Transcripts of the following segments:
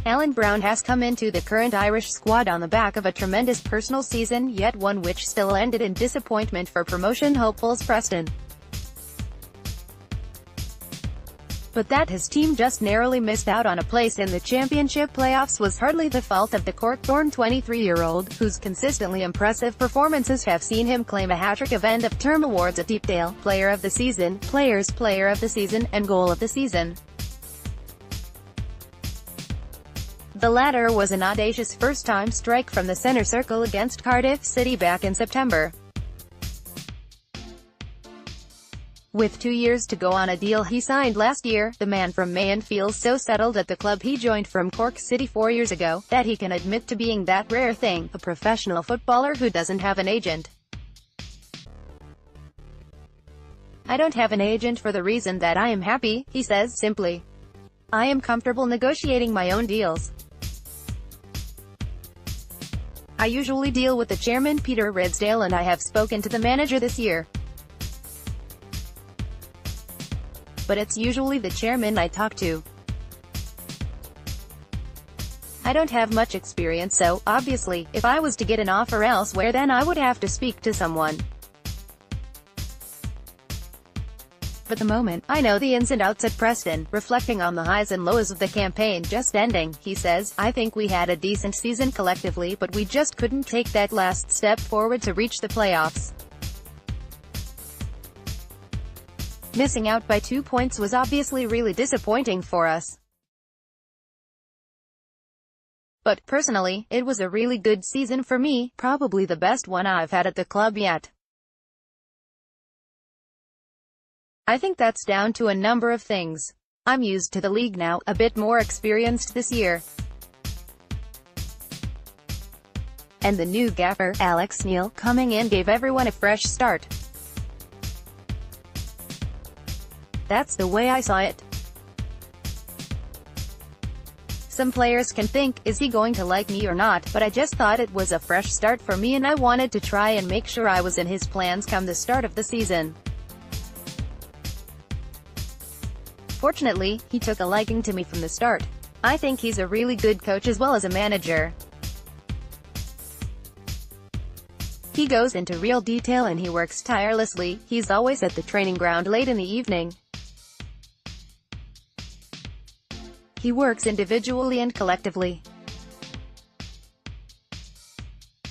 Alan Browne has come into the current Irish squad on the back of a tremendous personal season, yet one which still ended in disappointment for promotion hopefuls Preston. But that his team just narrowly missed out on a place in the championship playoffs was hardly the fault of the Cork-born 23-year-old, whose consistently impressive performances have seen him claim a hat-trick of end-of-term awards at Deepdale, Player of the Season, Players' Player of the Season, and Goal of the Season. The latter was an audacious first-time strike from the centre circle against Cardiff City back in September. With 2 years to go on a deal he signed last year, the man from Maine feels so settled at the club he joined from Cork City 4 years ago, that he can admit to being that rare thing, a professional footballer who doesn't have an agent. "I don't have an agent for the reason that I am happy," he says simply. "I am comfortable negotiating my own deals. I usually deal with the chairman Peter Ridsdale and I have spoken to the manager this year. But it's usually the chairman I talk to. I don't have much experience so, obviously, if I was to get an offer elsewhere then I would have to speak to someone. But the moment, I know the ins and outs at Preston." Reflecting on the highs and lows of the campaign just ending, he says, "I think we had a decent season collectively but we just couldn't take that last step forward to reach the playoffs. Missing out by 2 points was obviously really disappointing for us. But, personally, it was a really good season for me, probably the best one I've had at the club yet. I think that's down to a number of things. I'm used to the league now, a bit more experienced this year. And the new gaffer, Alex Neil, coming in gave everyone a fresh start. That's the way I saw it. Some players can think, is he going to like me or not, but I just thought it was a fresh start for me and I wanted to try and make sure I was in his plans come the start of the season. Fortunately, he took a liking to me from the start. I think he's a really good coach as well as a manager. He goes into real detail and he works tirelessly. He's always at the training ground late in the evening. He works individually and collectively.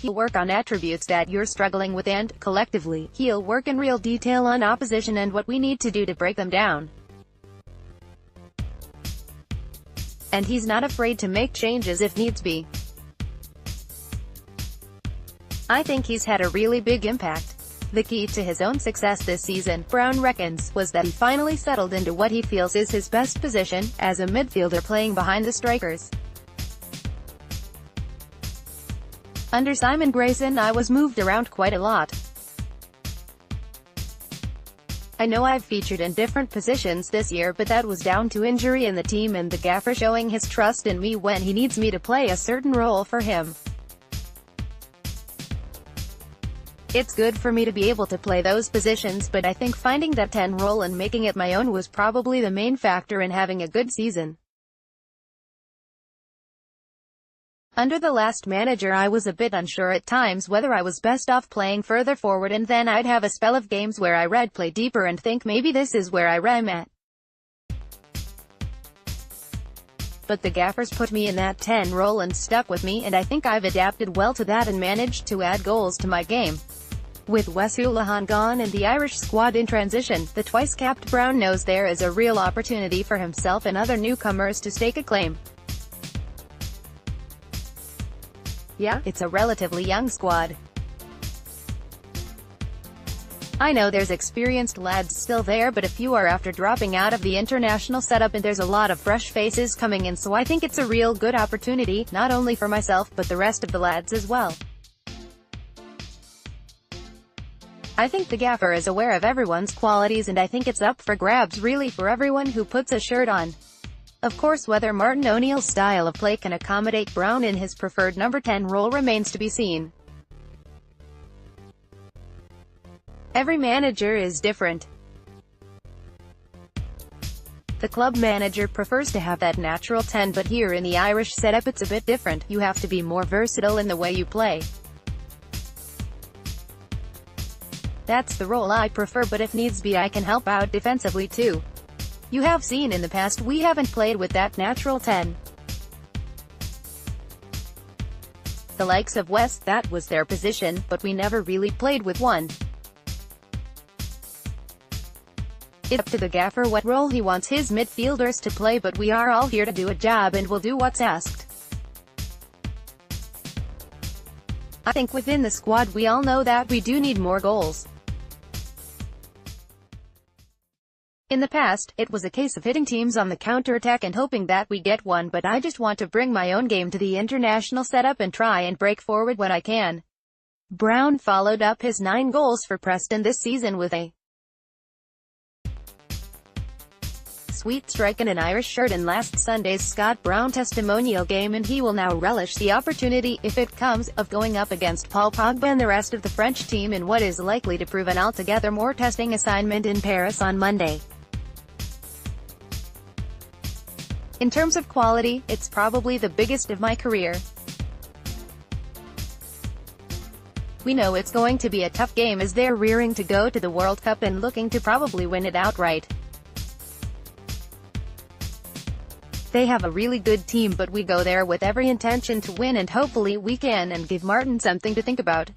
He'll work on attributes that you're struggling with and, collectively, he'll work in real detail on opposition and what we need to do to break them down. And he's not afraid to make changes if needs be. I think he's had a really big impact. The key to his own success this season, Browne reckons, was that he finally settled into what he feels is his best position, as a midfielder playing behind the strikers. Under Simon Grayson I was moved around quite a lot. I know I've featured in different positions this year but that was down to injury in the team and the gaffer showing his trust in me when he needs me to play a certain role for him. It's good for me to be able to play those positions but I think finding that 10 role and making it my own was probably the main factor in having a good season. Under the last manager I was a bit unsure at times whether I was best off playing further forward and then I'd have a spell of games where I read play deeper and think maybe this is where I'm at. But the gaffers put me in that 10 role and stuck with me and I think I've adapted well to that and managed to add goals to my game. With Wes Hoolahan gone and the Irish squad in transition, the twice-capped Browne knows there is a real opportunity for himself and other newcomers to stake a claim. Yeah, it's a relatively young squad. I know there's experienced lads still there but a few are after dropping out of the international setup and there's a lot of fresh faces coming in so I think it's a real good opportunity, not only for myself but the rest of the lads as well. I think the gaffer is aware of everyone's qualities and I think it's up for grabs really for everyone who puts a shirt on. Of course whether Martin O'Neill's style of play can accommodate Browne in his preferred number 10 role remains to be seen. Every manager is different. The club manager prefers to have that natural 10, but here in the Irish setup it's a bit different. You have to be more versatile in the way you play. That's the role I prefer, but if needs be I can help out defensively too. You have seen in the past we haven't played with that natural 10. The likes of West, that was their position, but we never really played with one. It's up to the gaffer what role he wants his midfielders to play, but we are all here to do a job and will do what's asked. I think within the squad we all know that we do need more goals. In the past, it was a case of hitting teams on the counter-attack and hoping that we get one, but I just want to bring my own game to the international setup and try and break forward when I can. Browne followed up his 9 goals for Preston this season with a sweet strike and an Irish shirt in last Sunday's Scott Browne testimonial game, and he will now relish the opportunity, if it comes, of going up against Paul Pogba and the rest of the French team in what is likely to prove an altogether more testing assignment in Paris on Monday. In terms of quality, it's probably the biggest of my career. We know it's going to be a tough game as they're rearing to go to the World Cup and looking to probably win it outright. They have a really good team, but we go there with every intention to win, and hopefully we can and give Martin something to think about.